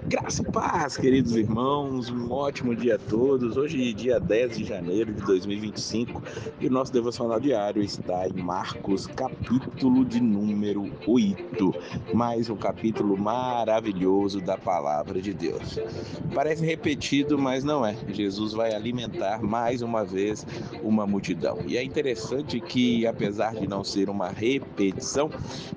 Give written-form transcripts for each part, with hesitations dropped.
Graça e paz, queridos irmãos, um ótimo dia a todos. Hoje, dia 10 de janeiro de 2025, e o nosso devocional diário está em Marcos, capítulo de número 8. Mais um capítulo maravilhoso da palavra de Deus. Parece repetido, mas não é. Jesus vai alimentar mais uma vez uma multidão. E é interessante que, apesar de não ser uma repetição,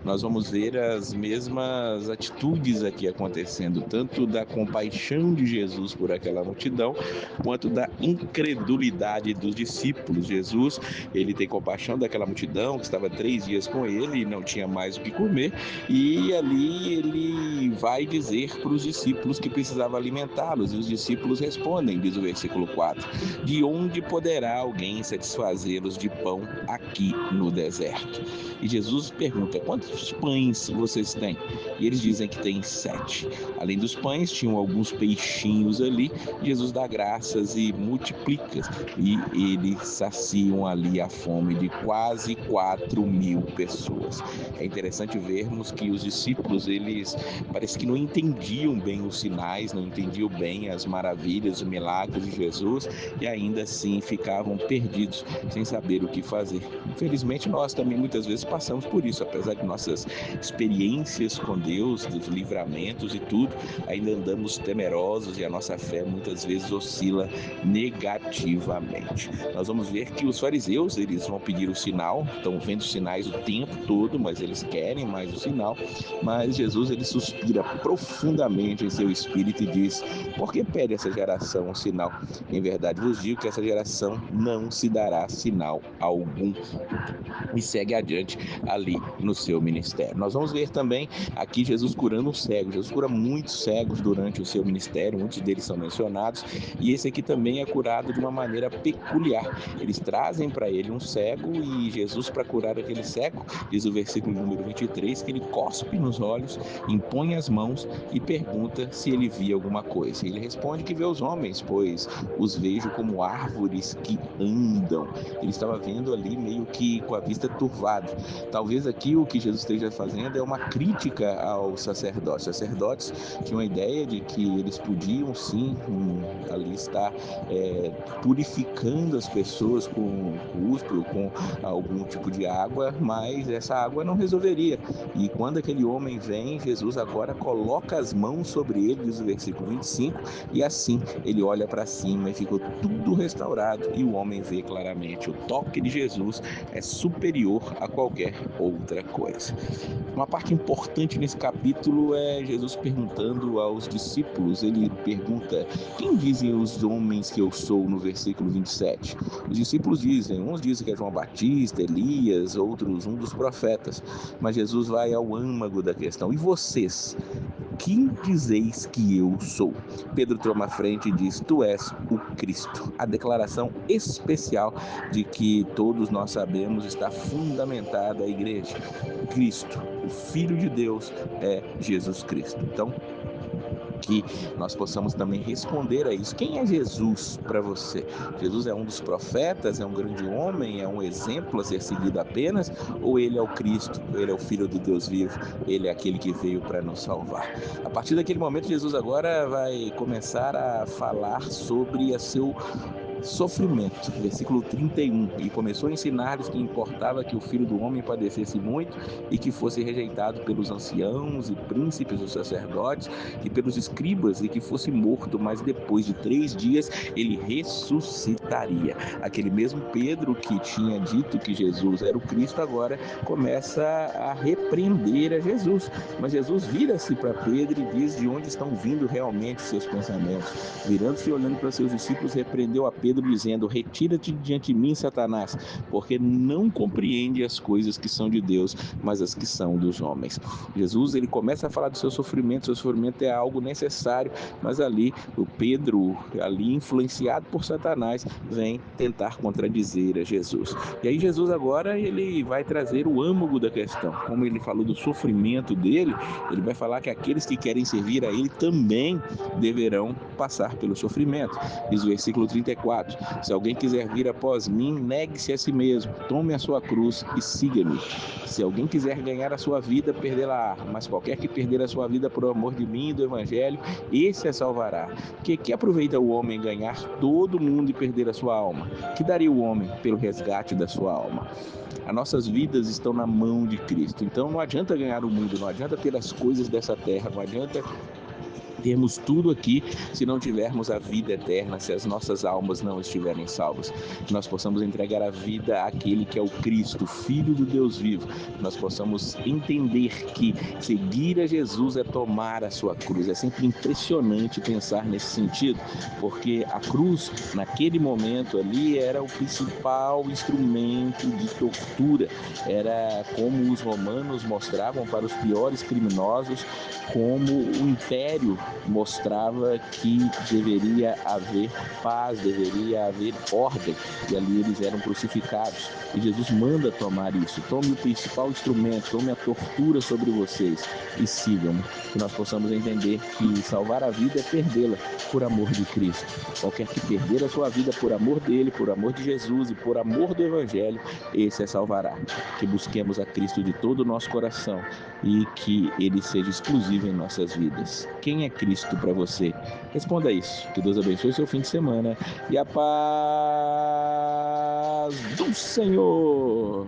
nós vamos ver as mesmas atitudes aqui acontecendo, tanto da compaixão de Jesus por aquela multidão, quanto da incredulidade dos discípulos. Jesus, ele tem compaixão daquela multidão que estava 3 dias com ele e não tinha mais o que comer, e ali ele vai dizer para os discípulos que precisava alimentá-los, e os discípulos respondem, diz o versículo 4, de onde poderá alguém satisfazê-los de pão aqui no deserto? E Jesus pergunta, quantos pães vocês têm? E eles dizem que tem 7. Além dos pães, tinham alguns peixinhos ali. Jesus dá graças e multiplica, e eles saciam ali a fome de quase 4.000 pessoas. É interessante vermos que os discípulos, eles parece que não entendiam bem os sinais, não entendiam bem as maravilhas, os milagres de Jesus, e ainda assim ficavam perdidos, sem saber o que fazer. Infelizmente, nós também muitas vezes passamos por isso, apesar de nossas experiências com Deus, dos livramentos e tudo, ainda andamos temerosos e a nossa fé muitas vezes oscila negativamente. Nós vamos ver que os fariseus, eles vão pedir o sinal, estão vendo sinais o tempo todo, mas eles querem mais o sinal. Mas Jesus, ele suspira profundamente em seu espírito e diz, por que pede essa geração um sinal? Em verdade vos digo que essa geração não se dará sinal algum. E segue adiante ali no seu ministério. Nós vamos ver também aqui Jesus curando um cego. Jesus cura muitos cegos durante o seu ministério, muitos deles são mencionados, e esse aqui também é curado de uma maneira peculiar. Eles trazem para ele um cego, e Jesus, para curar aquele cego, diz o versículo número 23, que ele cospe nos olhos, impõe as mãos e pergunta se ele via alguma coisa. Ele responde que vê os homens, pois os vejo como árvores que andam. Ele estava vendo ali meio que com a vista turvada. Talvez aqui o que Jesus esteja fazendo é uma crítica aos sacerdotes. Os sacerdotes tinham a ideia de que eles podiam sim ali estar purificando as pessoas com cuspe ou com algum tipo de água, mas essa água não resolveria. E quando aquele homem vem, Jesus agora coloca as mãos sobre ele, diz o versículo 25, e assim ele olha para cima e ficou tudo restaurado, e o homem vê claramente. O toque de Jesus é superior a qualquer outra coisa. Uma parte importante nesse capítulo é Jesus perguntando aos discípulos. Ele pergunta, quem dizem os homens que eu sou, no versículo 27? Os discípulos dizem, uns dizem que é João Batista, Elias, outros um dos profetas. Mas Jesus vai ao âmago da questão. E vocês? Quem dizeis que eu sou? Pedro toma a frente e diz, tu és o Cristo. A declaração especial de que todos nós sabemos está fundamentada a igreja. Cristo, o Filho de Deus, é Jesus Cristo. Então, que nós possamos também responder a isso. Quem é Jesus para você? Jesus é um dos profetas, é um grande homem, é um exemplo a ser seguido apenas, ou ele é o Cristo, ele é o Filho do Deus vivo, ele é aquele que veio para nos salvar? A partir daquele momento, Jesus agora vai começar a falar sobre a seu sofrimento, versículo 31, e começou a ensinar-lhes que importava que o Filho do Homem padecesse muito e que fosse rejeitado pelos anciãos e príncipes dos sacerdotes e pelos escribas e que fosse morto, mas depois de 3 dias ele ressuscitaria. Aquele mesmo Pedro que tinha dito que Jesus era o Cristo agora começa a repreender a Jesus, mas Jesus vira-se para Pedro e diz de onde estão vindo realmente os seus pensamentos. Virando-se e olhando para seus discípulos, repreendeu a Pedro dizendo, retira-te diante de mim, Satanás, porque não compreende as coisas que são de Deus, mas as que são dos homens. Jesus, ele começa a falar do seu sofrimento é algo necessário, mas ali o Pedro, ali influenciado por Satanás, vem tentar contradizer a Jesus. E aí Jesus agora, ele vai trazer o âmago da questão. Como ele falou do sofrimento dele, ele vai falar que aqueles que querem servir a ele também deverão passar pelo sofrimento. Diz o versículo 34, fato. Se alguém quiser vir após mim, negue-se a si mesmo, tome a sua cruz e siga-me. Se alguém quiser ganhar a sua vida, perdê-la-á, mas qualquer que perder a sua vida por amor de mim e do Evangelho, esse a salvará. Que aproveita o homem ganhar todo mundo e perder a sua alma? Que daria o homem pelo resgate da sua alma? As nossas vidas estão na mão de Cristo. Então não adianta ganhar o mundo, não adianta ter as coisas dessa terra, não adianta termos tudo aqui se não tivermos a vida eterna, se as nossas almas não estiverem salvas. Que nós possamos entregar a vida àquele que é o Cristo, Filho do Deus vivo. Que nós possamos entender que seguir a Jesus é tomar a sua cruz. É sempre impressionante pensar nesse sentido, porque a cruz, naquele momento ali, era o principal instrumento de tortura. Era como os romanos mostravam para os piores criminosos, como o império mostrava que deveria haver paz, deveria haver ordem, e ali eles eram crucificados. E Jesus manda tomar isso. Tome o principal instrumento, tome a tortura sobre vocês e sigam-me. Que nós possamos entender que salvar a vida é perdê-la por amor de Cristo. Qualquer que perder a sua vida por amor dele, por amor de Jesus e por amor do Evangelho, esse a salvará. Que busquemos a Cristo de todo o nosso coração e que ele seja exclusivo em nossas vidas. Quem é Cristo para você? Responda isso. Que Deus abençoe seu fim de semana e a paz do Senhor.